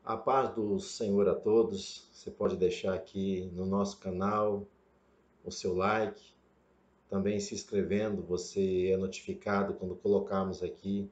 A paz do Senhor a todos. Você pode deixar aqui no nosso canal o seu like, também se inscrevendo, você é notificado quando colocarmos aqui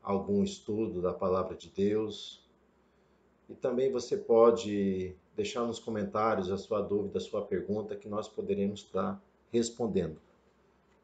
algum estudo da palavra de Deus. E também você pode deixar nos comentários a sua dúvida, a sua pergunta, que nós poderemos estar respondendo.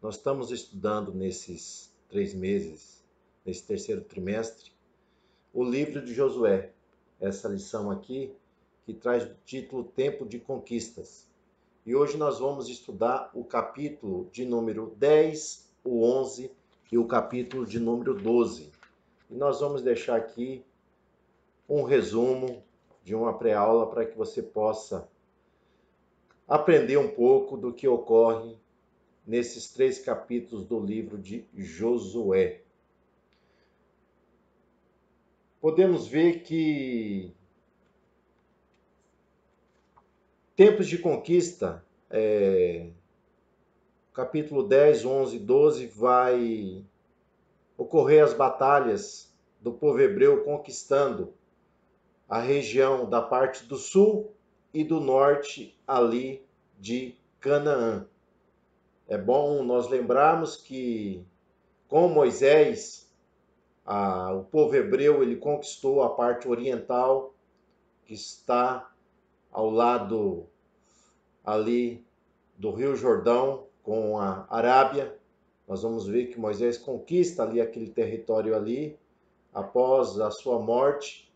Nós estamos estudando nesses 3 meses, nesse terceiro trimestre, o livro de Josué. Essa lição aqui, que traz o título Tempo de Conquistas. E hoje nós vamos estudar o capítulo de número 10, o 11 e o capítulo de número 12. E nós vamos deixar aqui um resumo de uma pré-aula para que você possa aprender um pouco do que ocorre nesses 3 capítulos do livro de Josué. Podemos ver que tempos de conquista, capítulo 10, 11, 12, vai ocorrer as batalhas do povo hebreu conquistando a região da parte do sul e do norte ali de Canaã. É bom nós lembrarmos que com Moisés, o povo hebreu ele conquistou a parte oriental, que está ao lado ali do Rio Jordão com a Arábia. Nós vamos ver que Moisés conquista ali aquele território ali. Após a sua morte,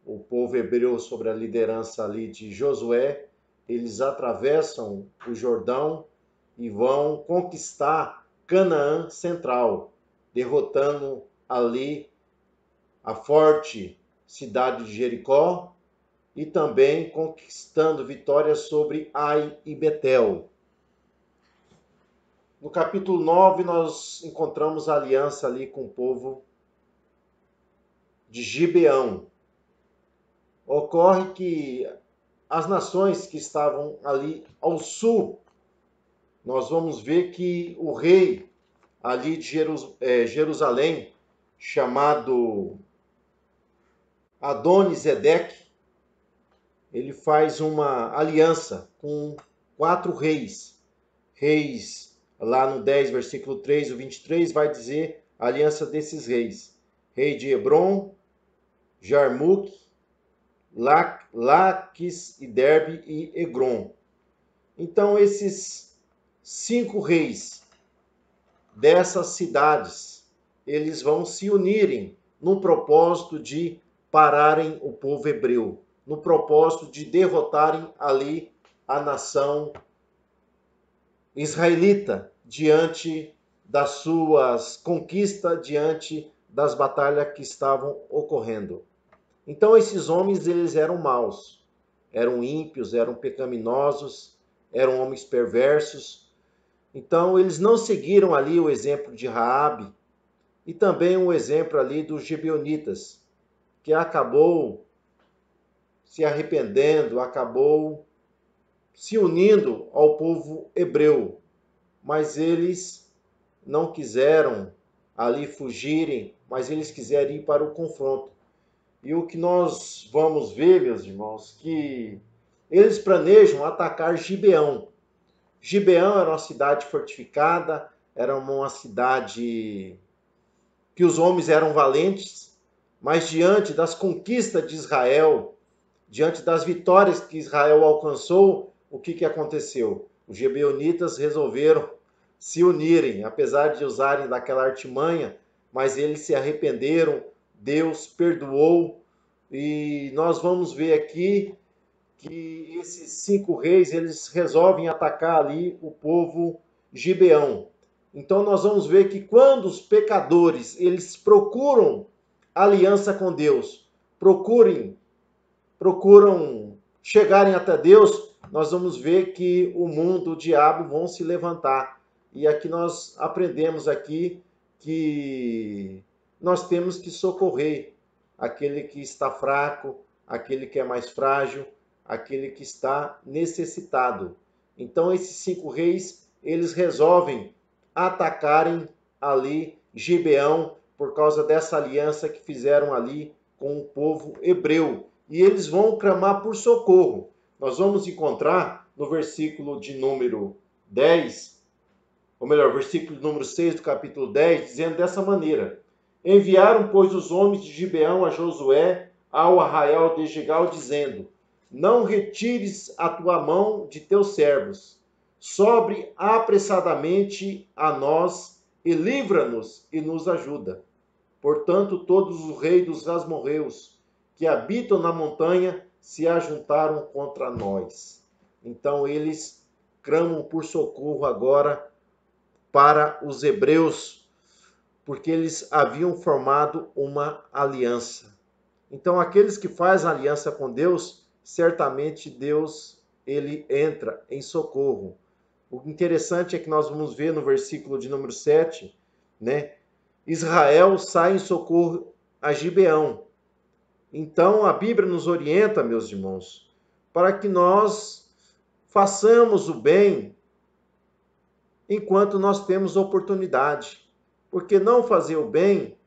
o povo hebreu, sob a liderança ali de Josué, eles atravessam o Jordão e vão conquistar Canaã central, derrotando ali a forte cidade de Jericó e também conquistando vitórias sobre Ai e Betel. No capítulo 9, nós encontramos a aliança ali com o povo de Gibeão. Ocorre que as nações que estavam ali ao sul, nós vamos ver que o rei ali de Jerusalém, chamado Adonisedeque, ele faz uma aliança com 4 reis. Reis, lá no 10, versículo 3, o 23, vai dizer a aliança desses reis. Rei de Hebron, Jarmuque, Laquis e Derbe e Egron. Então, esses 5 reis dessas cidades, eles vão se unirem no propósito de pararem o povo hebreu, no propósito de derrotarem ali a nação israelita diante das suas conquistas, diante das batalhas que estavam ocorrendo. Então esses homens, eles eram maus, eram ímpios, eram pecaminosos, eram homens perversos. Então eles não seguiram ali o exemplo de Raabe e também o exemplo ali dos gibeonitas, que acabou se arrependendo, acabou se unindo ao povo hebreu, mas eles não quiseram ali fugirem, mas eles quiseram ir para o confronto. E o que nós vamos ver, meus irmãos, que eles planejam atacar Gibeão. Gibeão era uma cidade fortificada, era uma cidade que os homens eram valentes, mas diante das conquistas de Israel, diante das vitórias que Israel alcançou, o que aconteceu? Os gibeonitas resolveram se unirem, apesar de usarem daquela artimanha, mas eles se arrependeram, Deus perdoou, e nós vamos ver aqui que esses 5 reis, eles resolvem atacar ali o povo Gibeão. Então nós vamos ver que quando os pecadores, eles procuram aliança com Deus, procuram chegarem até Deus, nós vamos ver que o mundo, o diabo vão se levantar. E aqui nós aprendemos aqui que nós temos que socorrer aquele que está fraco, aquele que é mais frágil, aquele que está necessitado. Então esses 5 reis, eles resolvem atacarem ali Gibeão por causa dessa aliança que fizeram ali com o povo hebreu. e eles vão clamar por socorro. Nós vamos encontrar no versículo de número 10, ou melhor, versículo número 6 do capítulo 10, dizendo dessa maneira: enviaram, pois, os homens de Gibeão a Josué ao arraial de Gigal, dizendo: não retires a tua mão de teus servos, sobre apressadamente a nós e livra-nos e nos ajuda. Portanto, todos os reis dos amorreus que habitam na montanha se ajuntaram contra nós. Então eles clamam por socorro agora para os hebreus, porque eles haviam formado uma aliança. Então aqueles que fazem aliança com Deus, certamente Deus ele entra em socorro. O interessante é que nós vamos ver no versículo de número 7, né? Israel sai em socorro a Gibeão. Então a Bíblia nos orienta, meus irmãos, para que nós façamos o bem enquanto nós temos oportunidade. Porque não fazer o bem,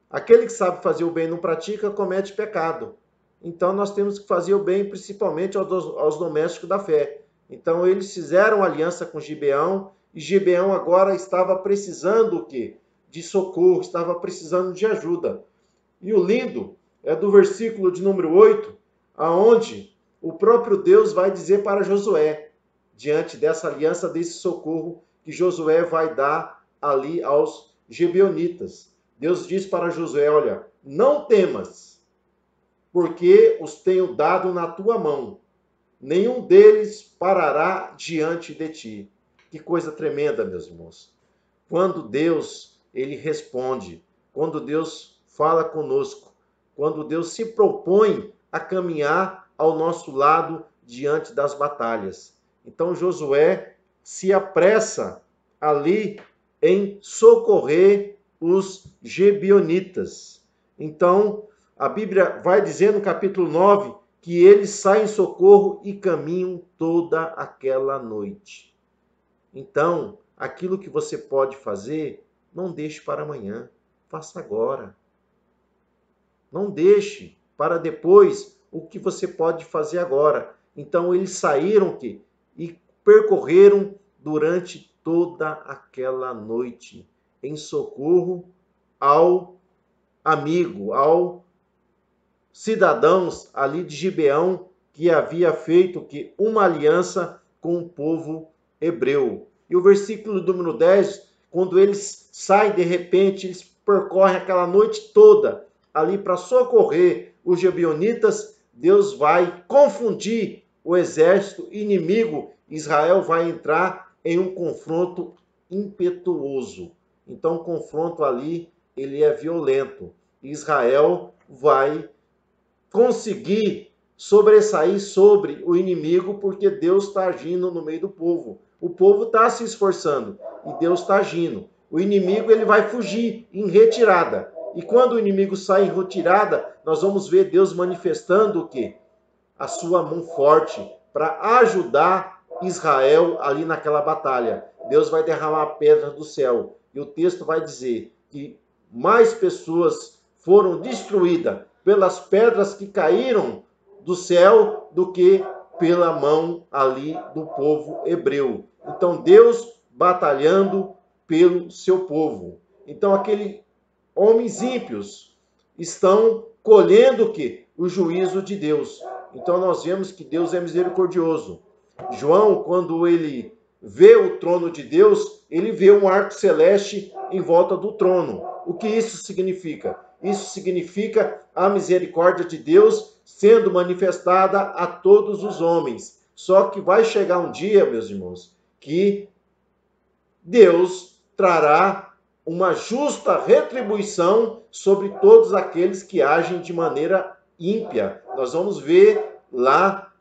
aquele que sabe fazer o bem e não pratica, comete pecado. Então nós temos que fazer o bem principalmente aos domésticos da fé. Então eles fizeram aliança com Gibeão, e Gibeão agora estava precisando o quê? De socorro, estava precisando de ajuda. E o lindo é do versículo de número 8, aonde o próprio Deus vai dizer para Josué, diante dessa aliança, desse socorro que Josué vai dar ali aos gibeonitas. Deus diz para Josué: olha, não temas, porque os tenho dado na tua mão. Nenhum deles parará diante de ti. Que coisa tremenda, meus irmãos. Quando Deus, ele responde, quando Deus fala conosco, quando Deus se propõe a caminhar ao nosso lado diante das batalhas. Então Josué se apressa ali em socorrer os gibeonitas. Então, a Bíblia vai dizer no capítulo 9 que eles saem em socorro e caminham toda aquela noite. Então, aquilo que você pode fazer, não deixe para amanhã, faça agora. Não deixe para depois o que você pode fazer agora. Então, eles saíram e percorreram durante toda aquela noite em socorro ao amigo, ao cidadãos ali de Gibeão, que havia feito uma aliança com o povo hebreu. E o versículo número 10, quando eles saem de repente, eles percorrem aquela noite toda ali para socorrer os gibeonitas, Deus vai confundir o exército inimigo. Israel vai entrar em um confronto impetuoso. Então o confronto ali, ele é violento. Israel vai conseguir sobressair sobre o inimigo, porque Deus está agindo no meio do povo. O povo está se esforçando e Deus está agindo. O inimigo ele vai fugir em retirada. E quando o inimigo sai em retirada, nós vamos ver Deus manifestando o quê? A sua mão forte para ajudar Israel ali naquela batalha. Deus vai derramar a pedra do céu. E o texto vai dizer que mais pessoas foram destruídas pelas pedras que caíram do céu do que pela mão ali do povo hebreu. Então Deus batalhando pelo seu povo. Então aqueles homens ímpios estão colhendo o quê? O juízo de Deus. Então nós vemos que Deus é misericordioso. João, quando ele vê o trono de Deus, ele vê um arco celeste em volta do trono. O que isso significa? Isso significa a misericórdia de Deus sendo manifestada a todos os homens. Só que vai chegar um dia, meus irmãos, que Deus trará uma justa retribuição sobre todos aqueles que agem de maneira ímpia. Nós vamos ver lá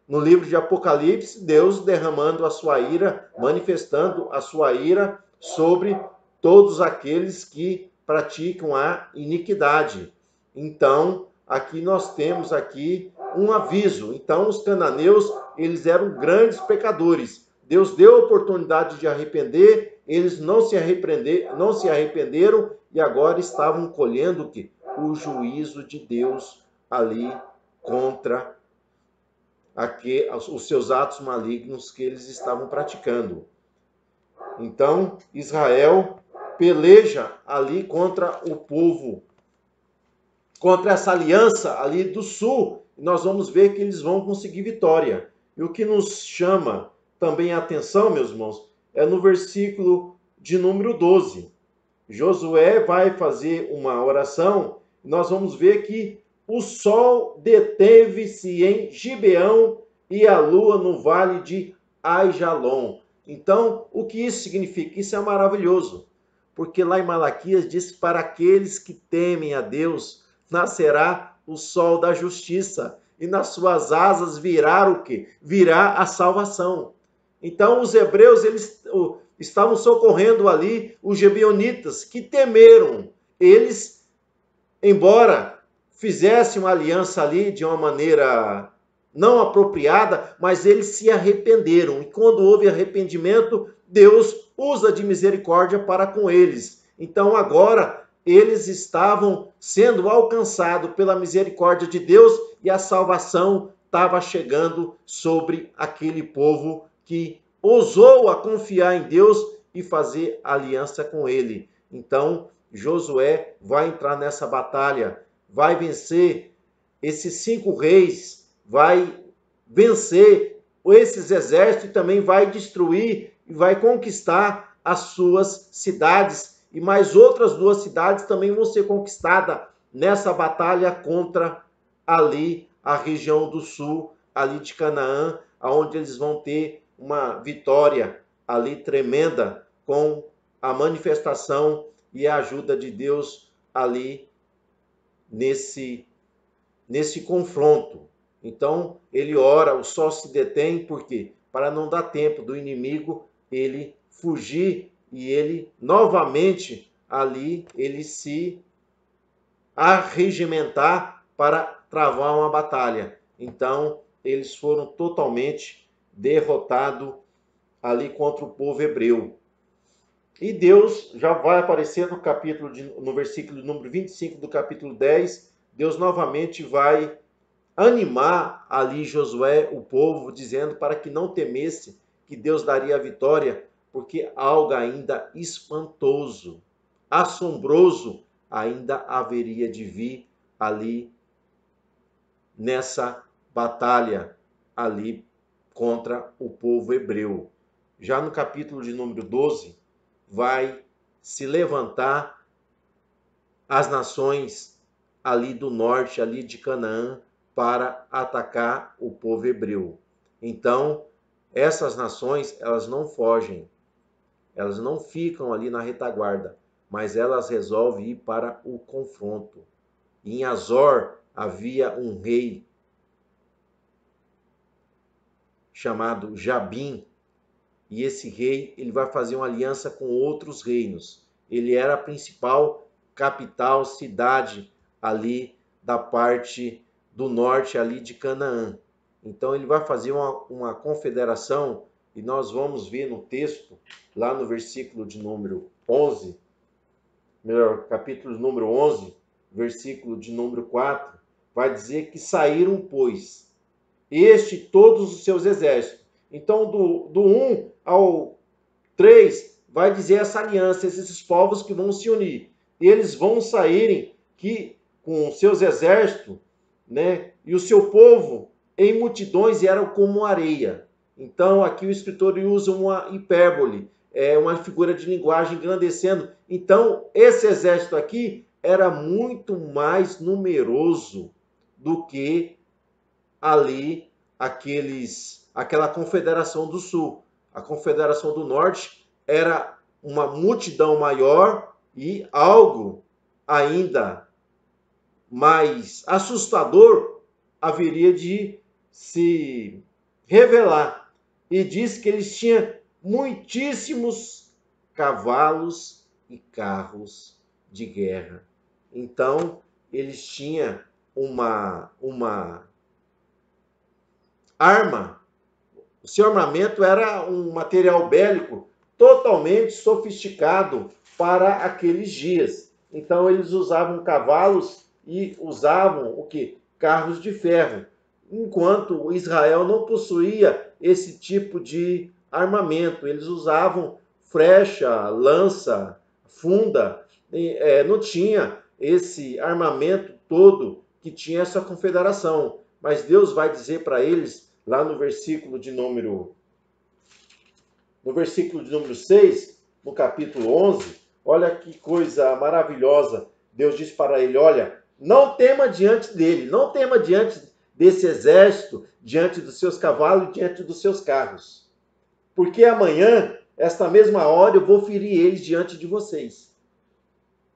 no livro de Apocalipse, Deus derramando a sua ira, manifestando a sua ira sobre todos aqueles que praticam a iniquidade. Então, aqui nós temos aqui um aviso. Então, os cananeus, eles eram grandes pecadores. Deus deu a oportunidade de arrepender, eles não se arrependeram e agora estavam colhendo o juízo de Deus ali contra os seus atos malignos que eles estavam praticando. Então, Israel peleja ali contra o povo, contra essa aliança ali do sul. Nós vamos ver que eles vão conseguir vitória. E o que nos chama também a atenção, meus irmãos, é no versículo de número 12. Josué vai fazer uma oração, e nós vamos ver que o sol deteve-se em Gibeão e a lua no vale de Aijalon. Então, o que isso significa? Isso é maravilhoso, porque lá em Malaquias diz: para aqueles que temem a Deus, nascerá o sol da justiça, e nas suas asas virá o quê? Virá a salvação. Então, os hebreus, eles estavam socorrendo ali os gibeonitas, que temeram. Eles, embora fizessem uma aliança ali de uma maneira não apropriada, mas eles se arrependeram. E quando houve arrependimento, Deus usa de misericórdia para com eles. Então agora eles estavam sendo alcançados pela misericórdia de Deus e a salvação estava chegando sobre aquele povo que ousou a confiar em Deus e fazer aliança com ele. Então Josué vai entrar nessa batalha, vai vencer esses 5 reis, vai vencer esses exércitos e também vai destruir e vai conquistar as suas cidades. E mais outras 2 cidades também vão ser conquistadas nessa batalha contra ali a região do sul, ali de Canaã, onde eles vão ter uma vitória ali tremenda com a manifestação e a ajuda de Deus ali nesse confronto. Então ele ora, o sol se detém, por quê? Para não dar tempo do inimigo ele fugir e ele novamente ali ele se arregimentar para travar uma batalha. Então eles foram totalmente derrotados ali contra o povo hebreu. E Deus já vai aparecer no versículo número 25 do capítulo 10, Deus novamente vai animar ali Josué, o povo, dizendo para que não temesse, que Deus daria a vitória, porque algo ainda espantoso, assombroso, ainda haveria de vir ali nessa batalha ali contra o povo hebreu. Já no capítulo de número 12, vai se levantar as nações ali do norte, ali de Canaã, para atacar o povo hebreu. Então, essas nações, elas não fogem, elas não ficam ali na retaguarda, mas elas resolvem ir para o confronto. Em Azor havia um rei chamado Jabim, e esse rei ele vai fazer uma aliança com outros reinos. Ele era a principal capital, cidade ali da parte do norte ali de Canaã. Então ele vai fazer uma confederação, e nós vamos ver no texto, lá no versículo de número 11, capítulo número 11, versículo de número 4, vai dizer que saíram, pois, todos os seus exércitos. Então, do 1 ao 3, vai dizer essa aliança, esses povos que vão se unir. E eles vão saírem com seus exércitos, né? E o seu povo em multidões eram como areia. Então, aqui o escritor usa uma hipérbole, uma figura de linguagem engrandecendo. Então, esse exército aqui era muito mais numeroso do que ali aquela confederação do sul. A confederação do norte era uma multidão maior e algo ainda mais assustador haveria de se revelar. E diz que eles tinham muitíssimos cavalos e carros de guerra. Então, eles tinham uma arma. O seu armamento era um material bélico totalmente sofisticado para aqueles dias. Então eles usavam cavalos e usavam o quê? carros de ferro, enquanto Israel não possuía esse tipo de armamento. Eles usavam flecha, lança, funda, não tinha esse armamento todo que tinha essa confederação. Mas Deus vai dizer para eles, lá no versículo de número 6, no capítulo 11, olha que coisa maravilhosa. Deus diz para ele, olha, não tema diante dele, não tema diante desse exército, diante dos seus cavalos, diante dos seus carros. Porque amanhã, esta mesma hora, eu vou ferir eles diante de vocês.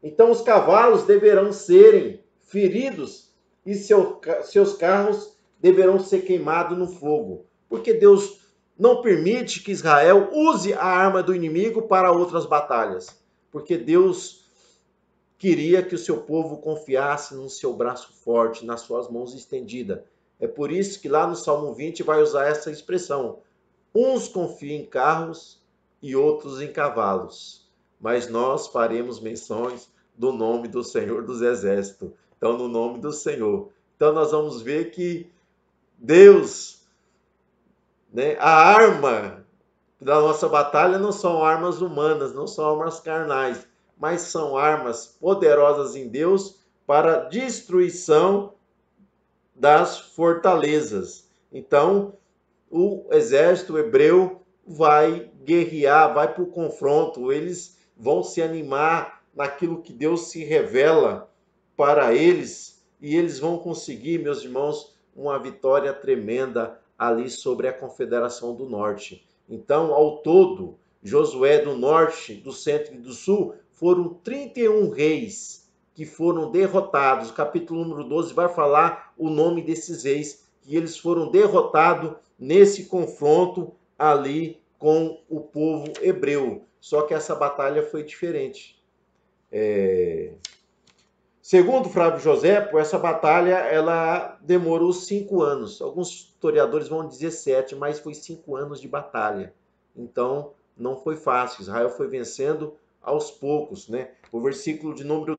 Então os cavalos deverão serem feridos e seus carros deverão ser queimados no fogo. Porque Deus não permite que Israel use a arma do inimigo para outras batalhas. Porque Deus queria que o seu povo confiasse no seu braço forte, nas suas mãos estendidas. É por isso que lá no Salmo 20 vai usar essa expressão. Uns confiam em carros e outros em cavalos. Mas nós faremos menções do nome do Senhor dos Exércitos. Então, no nome do Senhor. Então, nós vamos ver que Deus, né, a arma da nossa batalha não são armas humanas, não são armas carnais, mas são armas poderosas em Deus para destruição das fortalezas. Então, o exército hebreu vai guerrear, vai para o confronto, eles vão se animar naquilo que Deus se revela para eles e eles vão conseguir, meus irmãos, uma vitória tremenda ali sobre a Confederação do Norte. Então, ao todo, Josué do Norte, do Centro e do Sul foram 31 reis que foram derrotados. O capítulo número 12 vai falar o nome desses reis, que eles foram derrotados nesse confronto ali com o povo hebreu. Só que essa batalha foi diferente. Segundo Flávio Josépo, essa batalha ela demorou 5 anos. Alguns historiadores vão dizer 7, mas foi 5 anos de batalha. Então, não foi fácil. Israel foi vencendo aos poucos, né? O versículo de número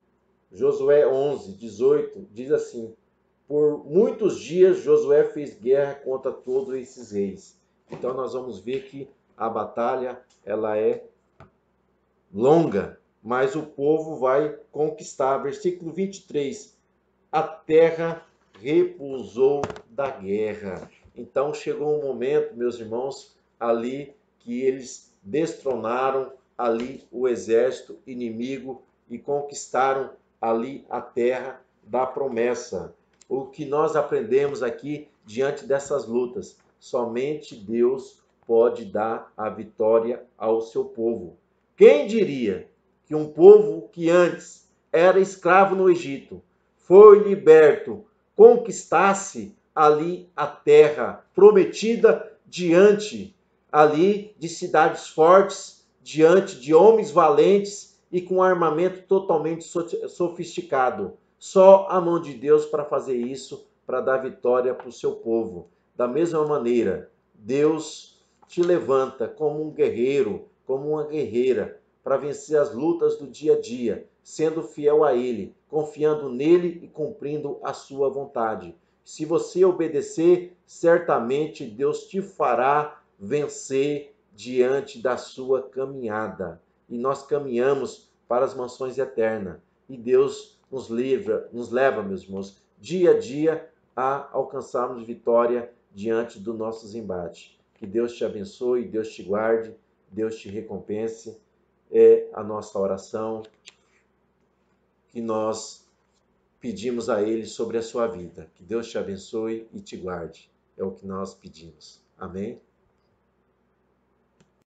Josué 11, 18, diz assim: por muitos dias Josué fez guerra contra todos esses reis. Então nós vamos ver que a batalha ela é longa, mas o povo vai conquistar. Versículo 23. A terra repousou da guerra. Então chegou um momento, meus irmãos, ali que eles destronaram ali o exército inimigo e conquistaram ali a terra da promessa. O que nós aprendemos aqui diante dessas lutas? Somente Deus pode dar a vitória ao seu povo. Quem diria que um povo que antes era escravo no Egito, foi liberto, conquistasse ali a terra prometida diante ali de cidades fortes, diante de homens valentes e com armamento totalmente sofisticado. Só a mão de Deus para fazer isso, para dar vitória para o seu povo. Da mesma maneira, Deus te levanta como um guerreiro, como uma guerreira, para vencer as lutas do dia a dia, sendo fiel a Ele, confiando nele e cumprindo a sua vontade. Se você obedecer, certamente Deus te fará vencer diante da sua caminhada. E nós caminhamos para as mansões eternas. E Deus nos leva, meus irmãos, dia a dia a alcançarmos vitória diante dos nossos embates. Que Deus te abençoe, Deus te guarde, Deus te recompense. É a nossa oração que nós pedimos a Ele sobre a sua vida. Que Deus te abençoe e te guarde. É o que nós pedimos. Amém?